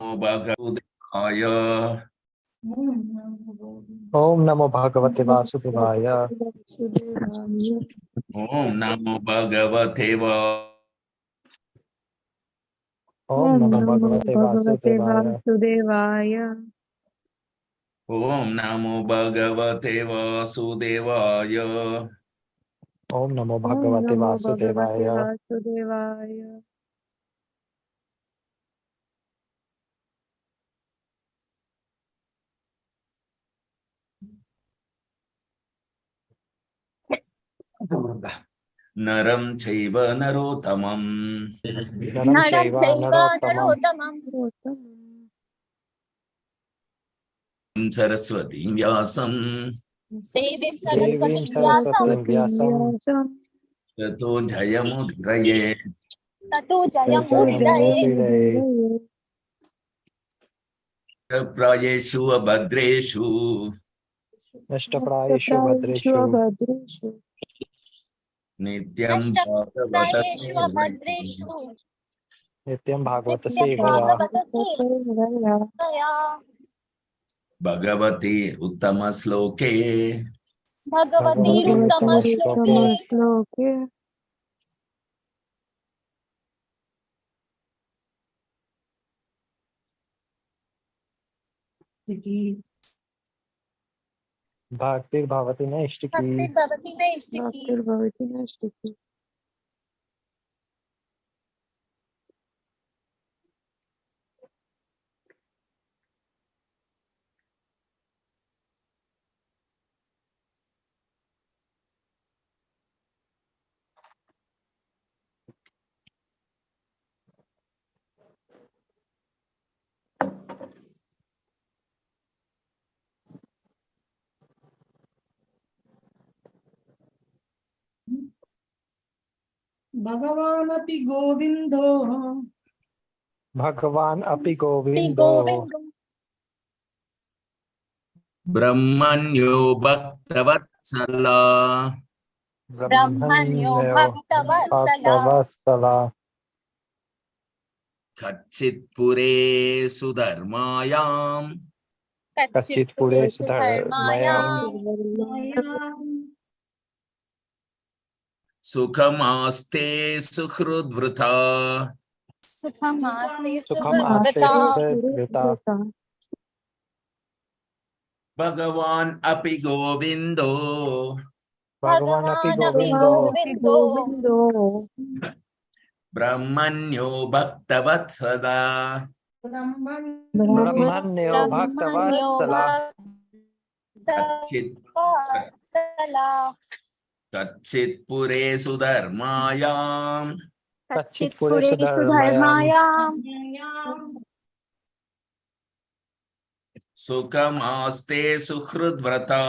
भगवते ओम नमो भगवते वासुदेवाय। ओम नमो भगवते ओम नमो भगवते वासुदेवाय। ओम नमो भगवते वासुदेवाय। ओम नमो भगवते वासुदेवाय। नरं चैव नरोत्तमं नरं चैव नरोत्तमं सरस्वतीं व्यासं देवीं देवीं सरस्वतीं व्यासं ततो जयमुदीरयेत्। ततो जयमुदीरयेत्। प्रायेषु अभद्रेषु नष्टप्रायेषु भद्रेषु नित्यं भागवत सेवया। नित्यं भागवत सेवया। भगवती उत्तमश्लोके भगवतीरुत्तमश्लोके भक्तिर्भवति नैष्टिकी। भक्तिर्भवति नैष्टिकी। भगवान् अपि गोविन्दो भगवान् अपि गोविन्दो ब्रह्मण्यो भक्तवत्सला ब्रह्मण्यो भक्तवत्सला। कच्चित् पुरे सुधर्मायां कच्चित् पुरे सुधर्मयाम् सुखमास्ते सुहृद्वृता सुखमास्ते सुखमास्ते सुहृद्वृता। सुहृद्वृता। भगवान् अपि गोविन्दो भगवान् अपि गोविन्दो ब्रह्मण्यो भक्तवत्सला ब्रह्मण्यो भक्तवत्सला। कच्चित् पुरे सुधर्मायां कच्चित् पुरे सुधर्मयाम् सुखमास्ते सुहृद्व्रता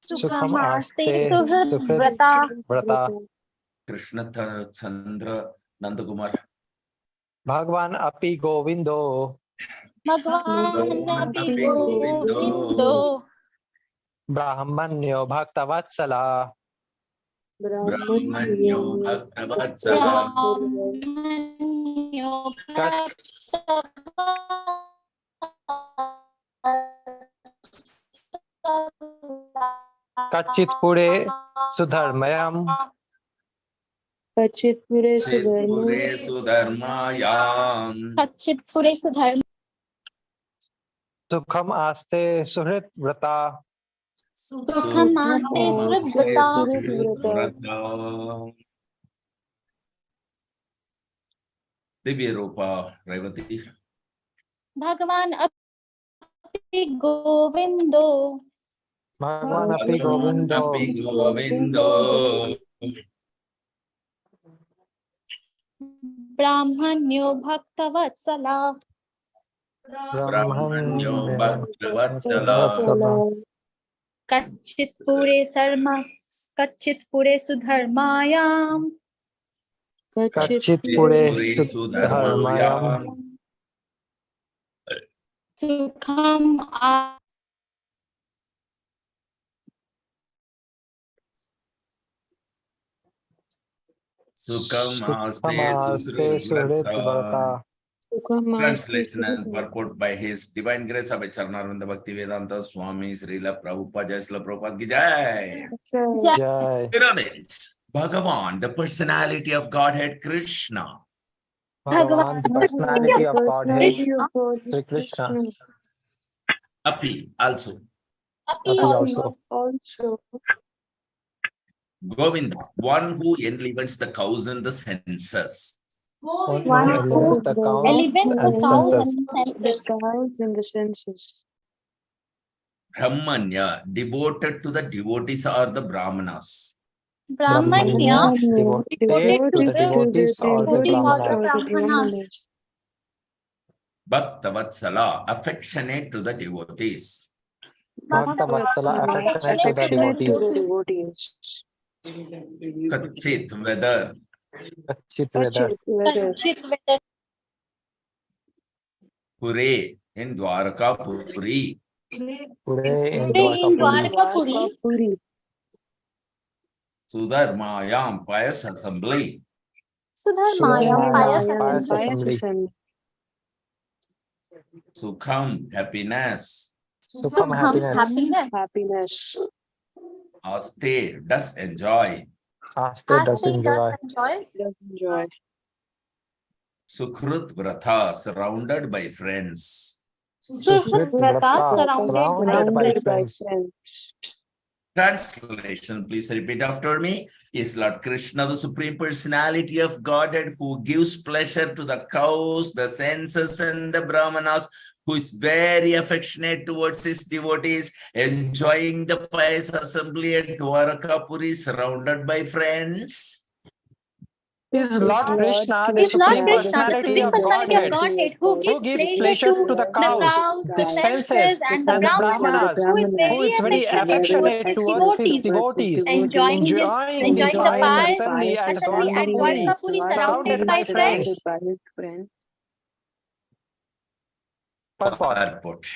सुखमास्ते सुहृद्व्रता। कृष्ण चंद्र नंदकुमार। भगवान् अपि गोविन्दो भगवान् अपि गोविन्दो ब्राह्मण्यो भक्तवत्सला। ब्रह्मण्यो भक्तवत्सला ब्राह्मण्यो कच्चित् पुरे सुधर्मयाम् कच्चित् पुरे सुधर्म सुखम आस्ते सुहृद्व्रता। सुखमास्ते सुहृद्व्रता। दिव्य रूपा रेवती। भगवान् अपि गोविन्दो भगवान् अपि गोविन्दो ब्राह्मण्यो भक्तवत्सला ब्रह्मण्यो भक्तवत्सला कच्चित् पुरे सुधर्मायाम् कच्चित् पुरे सुधर्मयाम् सुखम सुखमास्ते सुहृद्व्रता। Translation and purport by His Divine Grace of Charnarvanda Bhakti Vedanta Swami Srila Prabhupada Jai Srila Prabhupada Ki Jai. Jai. Pyramids. Bhagavan, the personality of Godhead Krishna. Bhagavan, the personality of Godhead, Krishna. Sri Krishna. Api also. Api also. Govinda, one who enlivens the cows and the senses. One who One elevates who the cows elevates the and cows senses. and senses. Brahmanya, devoted to the devotees or the Brahmanas. Brahmanya, Devoted devoted to the devotees or the Brahmanas. Brahmanas. Bhakta Vatsala, affectionate to the devotees. Bhakta Vatsala, affectionate to the devotees. Kachit, whether. Kachit weather. Kachit weather. Pure, in Dwarka Puri. Today in In Dwarkapuri. Dwarkapuri. Sudharmayam, pious assembly. Sudharmayam, pious Pious assembly. assembly. Sukham, happiness. Sukham, Happiness. Aste, does enjoy. Aste does Aste enjoy. does enjoy. Sukhrut Vratha, surrounded by friends. Sukhrit Vrata, surrounded by friends. Translation, please repeat after me. Is Lord Krishna the Supreme Personality of Godhead who gives pleasure to the cows, the senses, and the Brahmanas, who is very affectionate towards his devotees, enjoying the pious assembly at Dwarakapuri, surrounded by friends. Is Lord Krishna the Is Lord Supreme Krishna, the Personality Supreme of Personality of Godhead, Godhead, who who gives gives pleasure pleasure to to the the cows, cows, the the senses, senses, and the and the Brahmanas, Brahmanas, who is who is very affectionate towards affectionate his towards his devotees, devotees, enjoying enjoying the the pious assembly at assembly at Dwarkapuri, Dwarkapuri, surrounded surrounded by by friends. friends. Purport. Purport.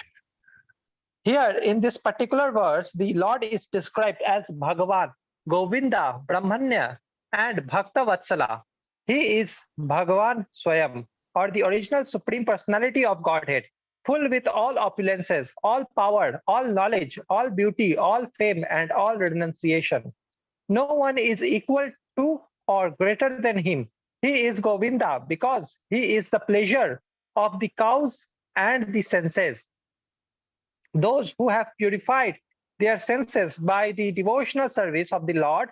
Here in this particular verse, the Lord is described as Bhagavan, Govinda, Brahmanya, and Bhakta Vatsala. He is Bhagavan Swayam, or the original Supreme Personality of Godhead, full with all opulences, all power, all knowledge, all beauty, all fame, and all renunciation. No one is equal to or greater than him. He is Govinda because he is the pleasure of the cows and the senses. Those who have purified their senses by the devotional service of the Lord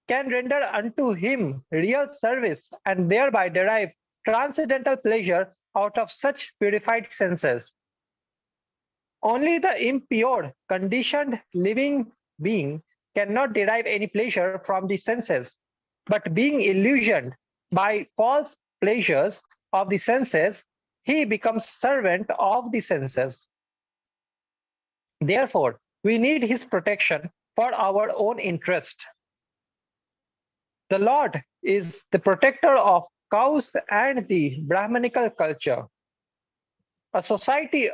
can render unto him real service and thereby derive transcendental pleasure out of such purified senses. Only the impure, conditioned living being cannot derive any pleasure from the senses, but being illusioned by false pleasures of the senses, he becomes servant of the senses. Therefore, we need his protection for our own interest. The Lord is the protector of cows and the Brahmanical culture. A society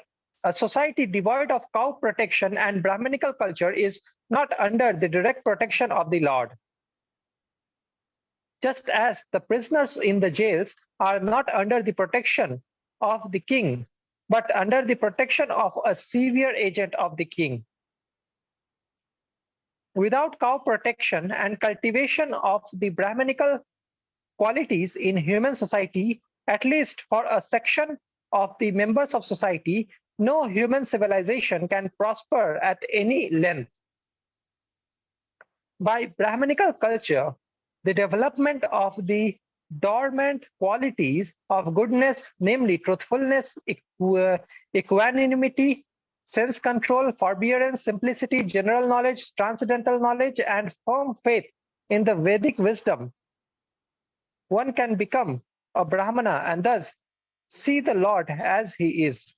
devoid of cow protection and Brahmanical culture is not under the direct protection of the Lord. Just as the prisoners in the jails are not under the protection of the king, but under the protection of a severe agent of the king. Without cow protection and cultivation of the Brahmanical qualities in human society, at least for a section of the members of society, no human civilization can prosper at any length. By Brahmanical culture, the development of the dormant qualities of goodness, namely truthfulness, equanimity, sense control, forbearance, simplicity, general knowledge, transcendental knowledge, and firm faith in the Vedic wisdom, one can become a Brahmana and thus see the Lord as he is.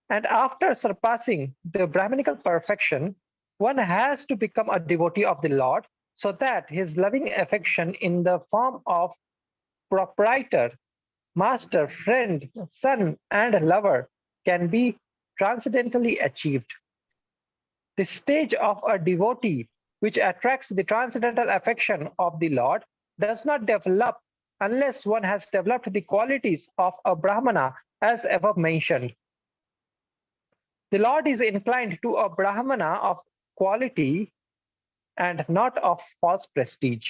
And after surpassing the Brahmanical perfection, one has to become a devotee of the Lord so that his loving affection in the form of proprietor, master, friend, son, and lover can be transcendentally achieved. The stage of a devotee which attracts the transcendental affection of the Lord does not develop unless one has developed the qualities of a Brahmana as above mentioned. The Lord is inclined to a Brahmana of quality and not of false prestige.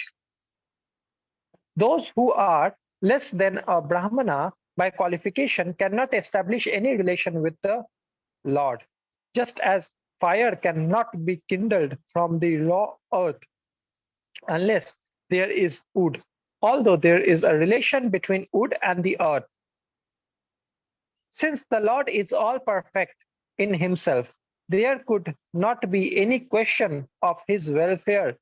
Those who are less than a Brahmana by qualification cannot establish any relation with the Lord, just as fire cannot be kindled from the raw earth unless there is wood, although there is a relation between wood and the earth. Since the Lord is all perfect in himself, there could not be any question of his welfare,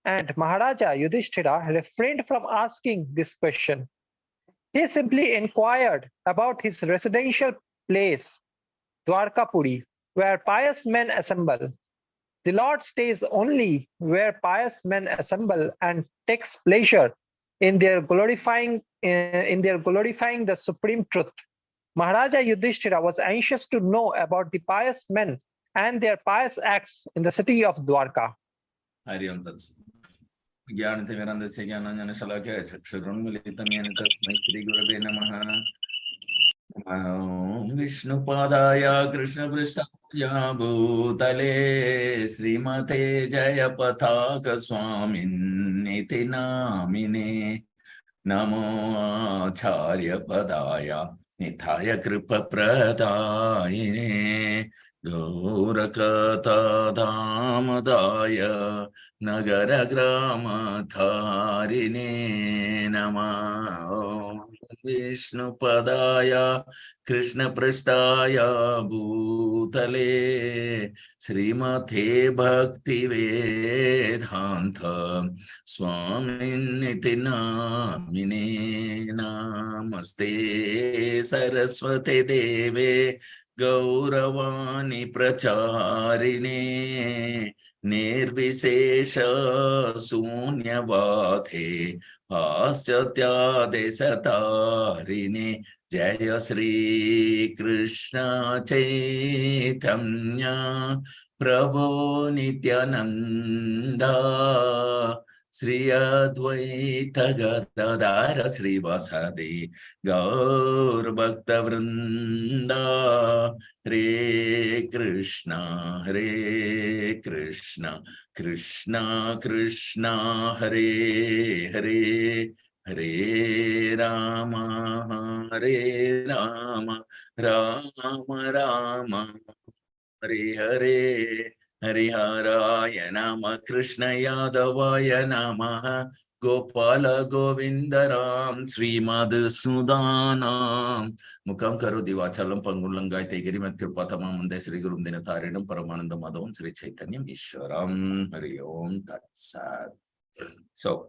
and Maharaja Yudhishthira refrained from asking this question. He simply inquired about his residential place, Dwarkapuri, where pious men assemble. The Lord stays only where pious men assemble and takes pleasure in their glorifying the supreme truth. Maharaja Yudhishthira was anxious to know about the pious men and their pious acts in the city of Dwarka. Hariom Tats. Jnanatimirandasya Jnananjana Shalakya Chakshurunmilitam Yena Tasmai Shri Gurave Namaha. Vishnu Padaya Krishna Pristaya Bhutale Srimate Jaya Pataka Swamin Niti Namine Namo Acharya Padaya Nithaya Kripa Pradayine Gaurakata Dhamadaya Nagara Grama Tharine Nama Vishnu Padaya Krishna Prasthaya Bhutale Srimate Bhakti Vedanta Swaminiti Namine Namaste Saraswate Deve Gauravani Pracharine Nirvishesha Sunyavate Paschatya Desatarine Jaya Sri Krishna Chaitanya Prabhu Nityananda Sri Advaita Gadadara Sri Vasadi Gaur Bhakta Vrinda Hare Krishna Krishna Krishna Hare Hare Hare Rama Rama Rama Hare Hare Hariharaya Nama Krishna Yadavaya Namaha Gopala Govindaram Srimad Sudanam Mukam Karo Divachalam Pangulangai Tegiri Mathurpatamam Sri Gurum Dinatharinam Paramananda Madhavam Sri Chaitanyam Ishwaram Hari Om Tat Sat. So,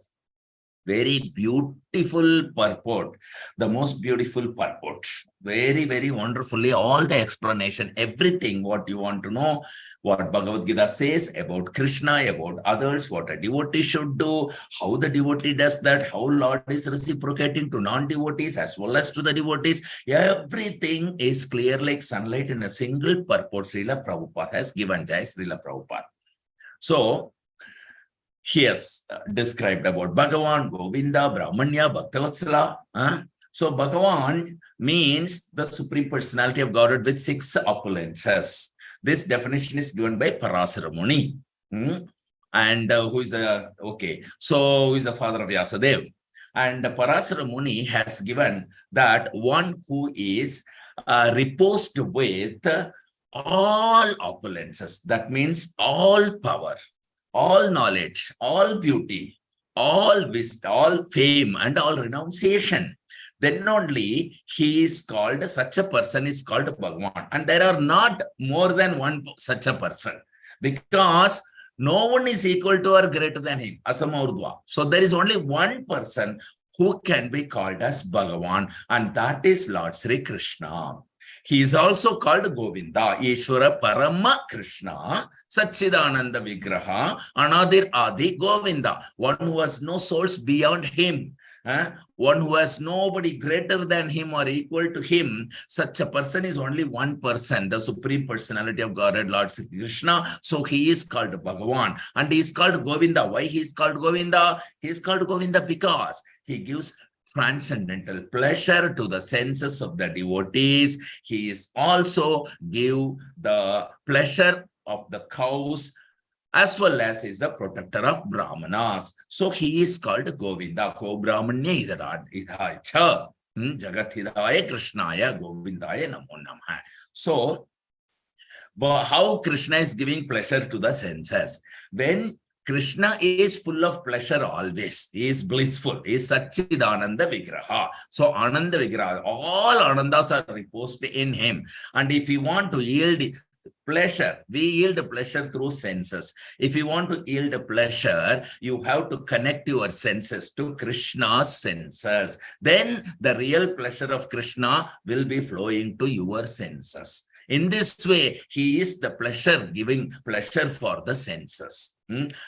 very beautiful purport, the most beautiful purport, very, very wonderfully, all the explanation, everything what you want to know, what Bhagavad Gita says about Krishna, about others, what a devotee should do, how the devotee does that, how Lord is reciprocating to non-devotees as well as to the devotees. Everything is clear like sunlight in a single purport Srila Prabhupada has given. Jai Srila Prabhupada. So, he has described about Bhagavan, Govinda, Brahmanya, Bhaktavatsala. So Bhagavan means the Supreme Personality of Godhead with 6 opulences. This definition is given by Parasara Muni. And who is who is the father of Vyasadeva. And Parasara Muni has given that one who is reposed with all opulences. That means all power, all knowledge, all beauty, all wisdom, all fame, and all renunciation. Then only he is called, such a person is called Bhagavan. And there are not more than one such a person, because no one is equal to or greater than him, Asama Urdhva. So there is only one person who can be called as Bhagavan, and that is Lord Sri Krishna. He is also called Govinda, Ishvara Parama Krishna, Satchidananda Vigraha, Anadir Adi Govinda, one who has no source beyond him, one who has nobody greater than him or equal to him. Such a person is only one person, the Supreme Personality of Godhead, Lord Sri Krishna. So he is called Bhagavan, and he is called Govinda. Why he is called Govinda? He is called Govinda because he gives transcendental pleasure to the senses of the devotees. He is also give the pleasure of the cows, as well as is the protector of Brahmanas. So he is called Govinda. Ko Brahmanya idhacha. Jagathidaya Krishnaya Govindaya Namo Namah. So, how Krishna is giving pleasure to the senses? When Krishna is full of pleasure always. He is blissful. He is Satchidananda Vigraha. So Ananda Vigraha, all Anandas are reposed in him. And if you want to yield pleasure, we yield pleasure through senses. If you want to yield pleasure, you have to connect your senses to Krishna's senses. Then the real pleasure of Krishna will be flowing to your senses. In this way, he is the pleasure, giving pleasure for the senses.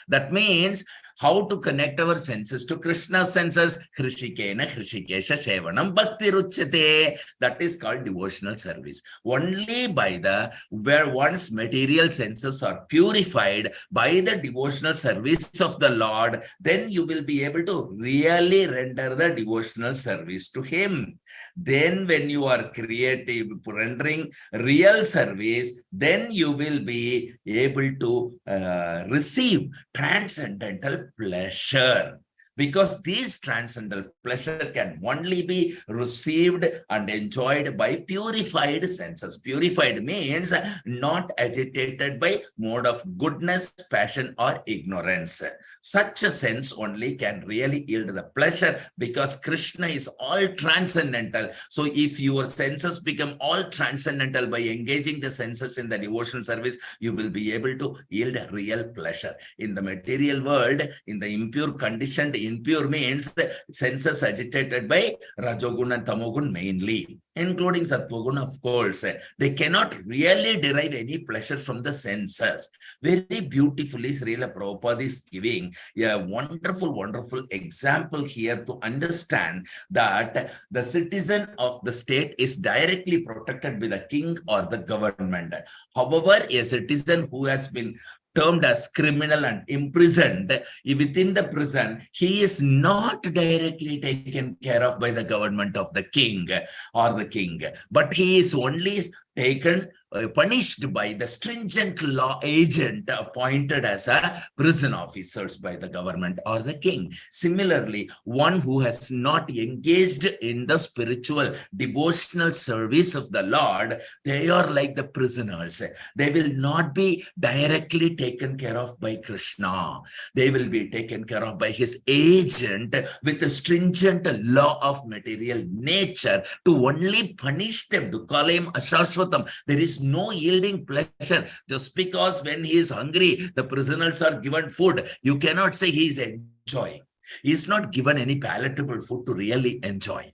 That means how to connect our senses to Krishna's senses. Hrishikena Hrishikesha Sevanam Bhakti Ruchyate. That is called devotional service. Only by where one's material senses are purified by the devotional service of the Lord, then you will be able to really render the devotional service to him. Then when you are creative, rendering real service, then you will be able to receive transcendental pleasure, because these transcendental pleasure can only be received and enjoyed by purified senses. Purified means not agitated by mode of goodness, passion, or ignorance. Such a sense only can really yield the pleasure, because Krishna is all transcendental. So if your senses become all transcendental by engaging the senses in the devotional service, you will be able to yield real pleasure. In the material world, in the impure conditioned, impure means the senses agitated by Rajogun and Tamogun mainly, including Sattvagun, of course. They cannot really derive any pleasure from the senses. Very beautifully, Srila Prabhupada is giving a wonderful, wonderful example here to understand that the citizen of the state is directly protected by the king or the government. However, a citizen who has been termed as criminal and imprisoned, within the prison, he is not directly taken care of by the government of the king or the king, but he is only taken, punished by the stringent law agent appointed as a prison officers by the government or the king. Similarly, one who has not engaged in the spiritual devotional service of the Lord, they are like the prisoners. They will not be directly taken care of by Krishna. They will be taken care of by his agent with a stringent law of material nature to only punish them. Dukalayam Ashashvatam. There is no yielding pleasure. Just because when he is hungry, the prisoners are given food, you cannot say he is enjoying. He is not given any palatable food to really enjoy.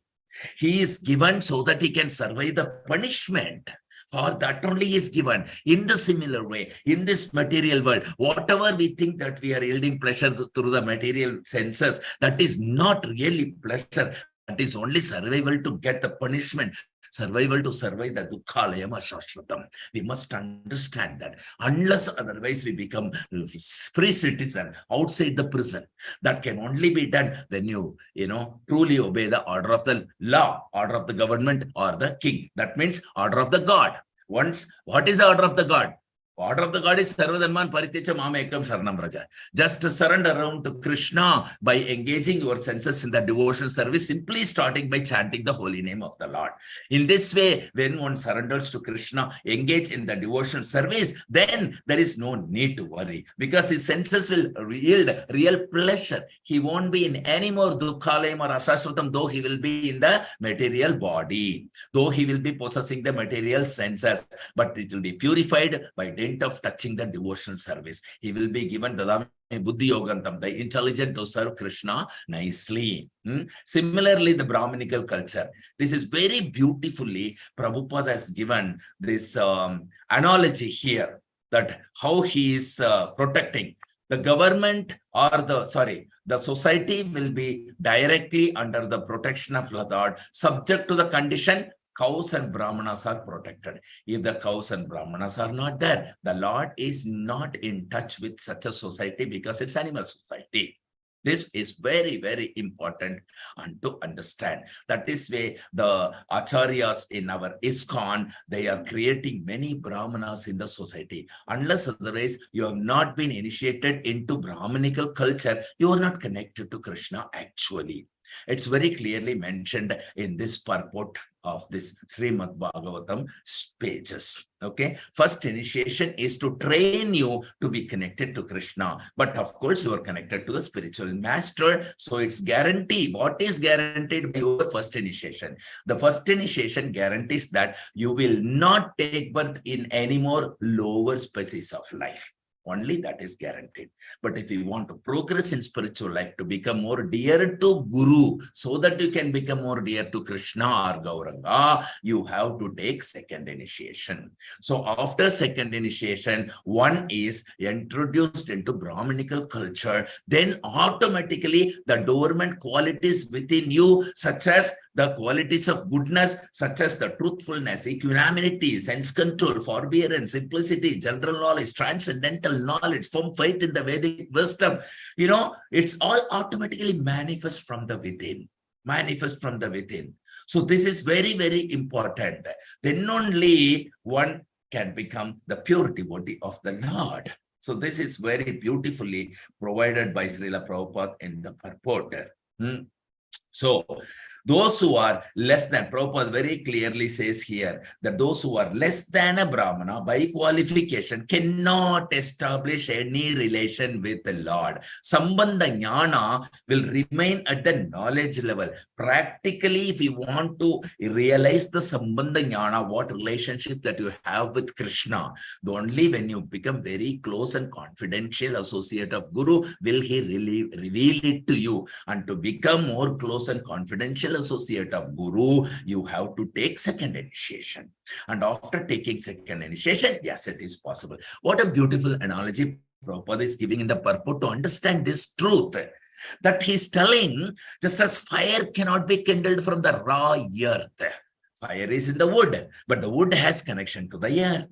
He is given so that he can survive the punishment. For that only he is given. In the similar way, in this material world, whatever we think that we are yielding pleasure through the material senses, that is not really pleasure. That is only survival to get the punishment. Survival to survive the Dukhalayam Ashashvatam. We must understand that. Unless otherwise we become free citizen outside the prison. That can only be done when you truly obey the order of the law, order of the government or the king. That means order of the God. Once, what is the order of the God? Order of the God is Sarvadharman Paritecha Mamekam Sharanam Raja. Just surrender around to Krishna by engaging your senses in the devotional service, simply starting by chanting the holy name of the Lord. In this way, when one surrenders to Krishna, engage in the devotional service, then there is no need to worry, because his senses will yield real pleasure. He won't be in any more Dukhalayam or Ashashvatam, though he will be in the material body, though he will be possessing the material senses, but it will be purified by of touching the devotional service. He will be given Dadami Buddhi Yogantam, the intelligent to serve Krishna nicely. Similarly, the Brahminical culture. This is very beautifully, Prabhupada has given this analogy here, that how he is protecting the government or the society will be directly under the protection of the Lord, subject to the condition cows and brahmanas are protected. If the cows and brahmanas are not there, the Lord is not in touch with such a society, because it's animal society. This is very, very important and to understand. That is why the acharyas in our ISKCON, they are creating many brahmanas in the society. Unless otherwise you have not been initiated into Brahmanical culture, you are not connected to Krishna actually. It's very clearly mentioned in this purport of this Srimad Bhagavatam pages. Okay, first initiation is to train you to be connected to Krishna, but of course you are connected to the spiritual master, so it's guaranteed. What is guaranteed by your first initiation? The first initiation guarantees that you will not take birth in any more lower species of life. Only that is guaranteed. But if you want to progress in spiritual life, to become more dear to Guru, so that you can become more dear to Krishna or Gauranga, you have to take second initiation. So after second initiation, one is introduced into Brahmanical culture, then automatically the dormant qualities within you, such as the qualities of goodness, such as the truthfulness, equanimity, sense control, forbearance, simplicity, general knowledge, transcendental knowledge, firm faith in the Vedic wisdom, it's all automatically manifest from the within. So this is very, very important. Then only one can become the pure devotee of the Lord. So this is very beautifully provided by Srila Prabhupada in the purport. So those who are less than, Prabhupada very clearly says here that those who are less than a Brahmana by qualification cannot establish any relation with the Lord. Sambandha Jnana will remain at the knowledge level. Practically, if you want to realize the Sambandha Jnana, what relationship that you have with Krishna, only when you become very close and confidential associate of Guru will he reveal it to you. And to become more close and confidential associate of Guru, you have to take second initiation. And after taking second initiation, yes, it is possible. What a beautiful analogy Prabhupada is giving in the purport to understand this truth. That he's telling, just as fire cannot be kindled from the raw earth. Fire is in the wood, but the wood has connection to the earth.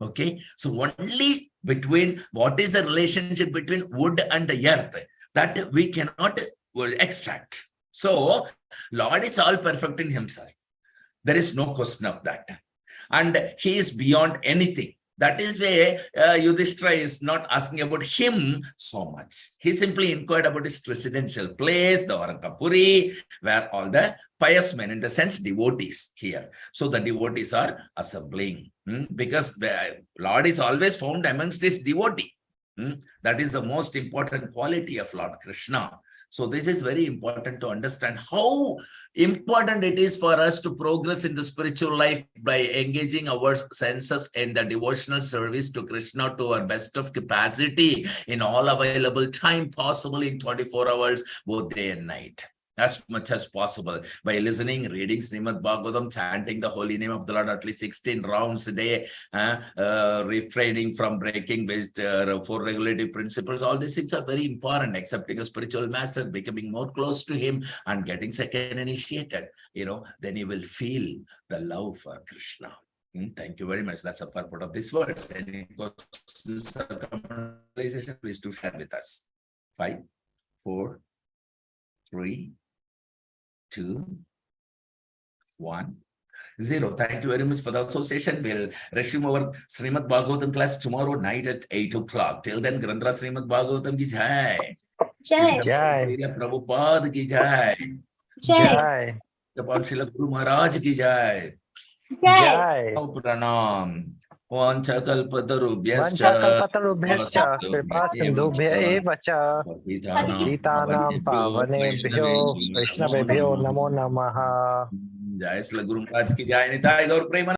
Okay, so only between, what is the relationship between wood and the earth, that we cannot extract. So Lord is all perfect in himself. There is no question of that. And he is beyond anything. That is why Yudhishthira is not asking about him so much. He simply inquired about his residential place, the Orankapuri, where all the pious men, in the sense devotees here. So the devotees are assembling, because the Lord is always found amongst his devotee. That is the most important quality of Lord Krishna. So this is very important to understand how important it is for us to progress in the spiritual life by engaging our senses in the devotional service to Krishna to our best of capacity in all available time possible in 24 hours, both day and night. As much as possible by listening, reading Srimad Bhagavatam, chanting the holy name of the Lord at least 16 rounds a day, refraining from breaking based 4 regulative principles. All these things are very important. Accepting a spiritual master, becoming more close to him, and getting second initiated. Then you will feel the love for Krishna. Thank you very much. That's a purport of this verse. Any questions or comments, please do share with us. 5, 4, 3, 2, 1, 0. Thank you very much for the association. We'll resume our Srimad Bhagavatam class tomorrow night at 8 o'clock. Till then, Grandra Srimad Bhagavatam ki jai. Jai. Jai. Srila Prabhupada ki jai. Jai. Jai. Srila Guru Maharaj ki jai. Jai. Pranam. Vanchakalpatarubhyascha Vanchakalpatarubhyascha kripa sindhubhya eva cha Patitanam pavanebhyo Vaishnavebhyo namo namaha. Jai Srila Guru Maharaj ki jai. Nitai Gaur Prema.